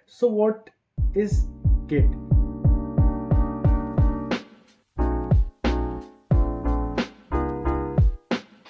So what is Git?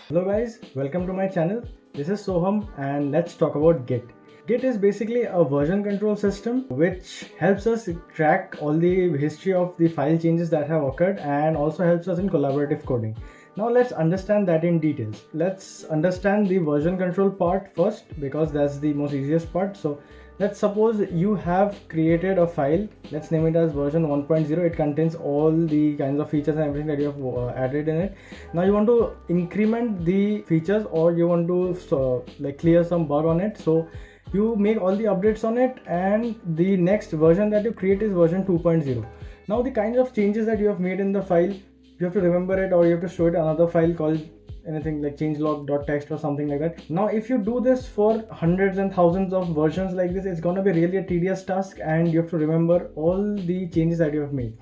Hello guys, welcome to my channel. This is Soham and let's talk about Git. Git is basically a version control system which helps us track all the history of the file changes that have occurred and also helps us in collaborative coding. Now let's understand that in details. Let's understand the version control part first because that's the most easiest part. So let's suppose you have created a file. Let's name it as version 1.0. It contains all the kinds of features and everything that you have added in it. Now you want to increment the features or you want to clear some bug on it. So you make all the updates on it and the next version that you create is version 2.0. Now the kinds of changes that you have made in the file, you have to remember it or you have to show it another file called anything like changelog.txt or something like that. Now if you do this for hundreds and thousands of versions like this, it's gonna be really a tedious task and you have to remember all the changes that you have made.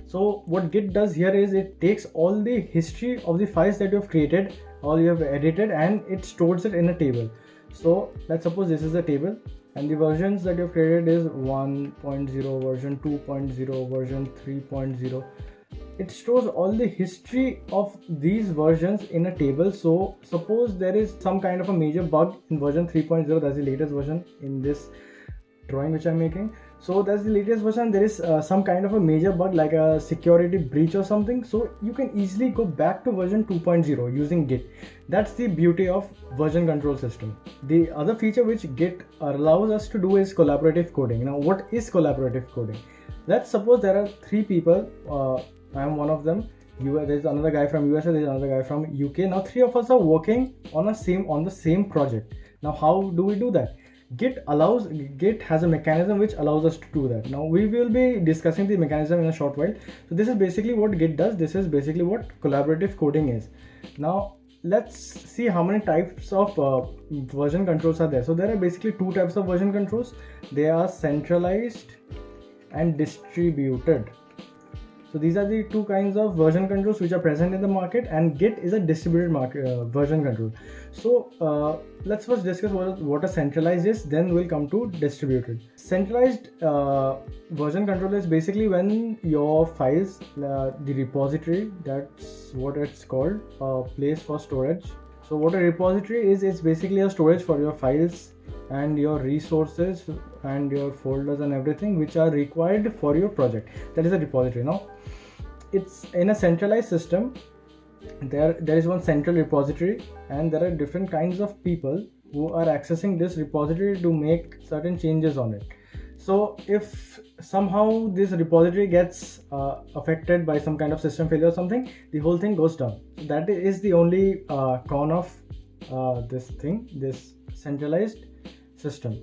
So what Git does here is it takes all the history of the files that you have created, all you have edited, and it stores it in a table. So let's suppose this is a table and the versions that you have created is 1.0, version 2.0, version 3.0. It stores all the history of these versions in a table. So suppose there is some kind of a major bug in version 3.0, that's the latest version in this drawing which I'm making. So that's the latest version. There is some kind of a major bug like a security breach or something. So you can easily go back to version 2.0 using Git. That's the beauty of version control system. The other feature which Git allows us to do is collaborative coding. Now what is collaborative coding? Let's suppose there are three people. I am one of them. There's another guy from USA, there's another guy from UK. Now three of us are working on the same project. Now how do we do that? Git has a mechanism which allows us to do that. Now we will be discussing the mechanism in a short while. So this is basically what Git does. This is basically what collaborative coding is. Now let's see how many types of version controls are there. So there are basically two types of version controls. They are centralized and distributed. So these are the two kinds of version controls which are present in the market, and Git is a distributed version control. So let's first discuss what a centralized is, then we'll come to distributed. Centralized version control is basically when your files, the repository, that's what it's called, a place for storage. So what a repository is, it's basically a storage for your files and your resources and your folders and everything which are required for your project. That is a repository. Now it's in a centralized system. There is one central repository and there are different kinds of people who are accessing this repository to make certain changes on it. So if somehow this repository gets affected by some kind of system failure or something, the whole thing goes down. That is the only con of this centralized system.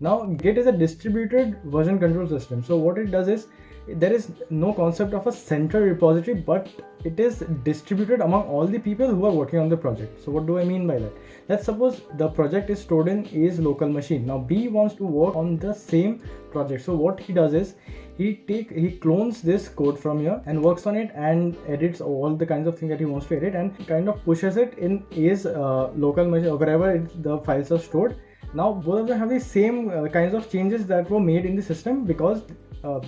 Now Git is a distributed version control system. So what it does is there is no concept of a central repository, but it is distributed among all the people who are working on the project. So what do I mean by that? Let's suppose the project is stored in A's local machine. Now B wants to work on the same project. So what he does is he clones this code from here and works on it and edits all the kinds of things that he wants to edit and kind of pushes it in A's local machine or wherever the files are stored. Now both of them have the same kinds of changes that were made in the system because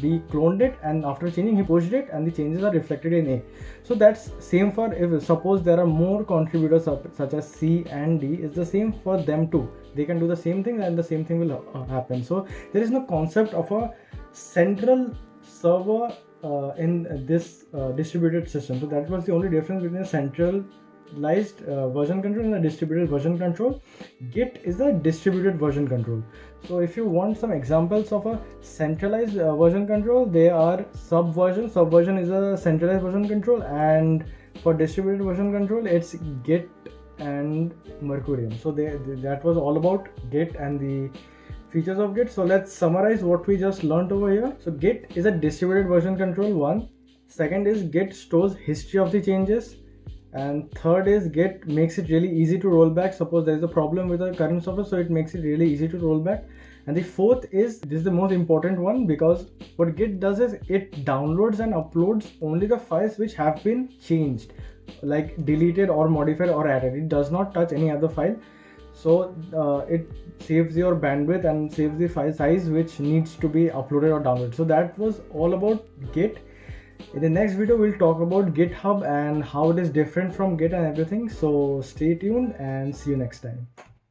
B cloned it and after changing he pushed it and the changes are reflected in A. So that's same for if suppose there are more contributors such as C and D, it's the same for them too. They can do the same thing and the same thing will happen. So there is no concept of a central server in this distributed system. So that was the only difference between a centralized version control and a distributed version control. Git is a distributed version control. So if you want some examples of a centralized version control, they are Subversion. Subversion is a centralized version control, and for distributed version control it's Git and Mercurium. So that was all about Git and the features of Git. So let's summarize what we just learned over here. So Git is a distributed version control, one. Second is Git stores history of the changes. And third is Git makes it really easy to roll back. Suppose there is a problem with the current software, so it makes it really easy to roll back. And the fourth is, this is the most important one, because what Git does is it downloads and uploads only the files which have been changed, like deleted or modified or added. It does not touch any other file. so it saves your bandwidth and saves the file size which needs to be uploaded or downloaded. So that was all about Git. In the next video we'll talk about GitHub and how it is different from Git and everything. So stay tuned and see you next time.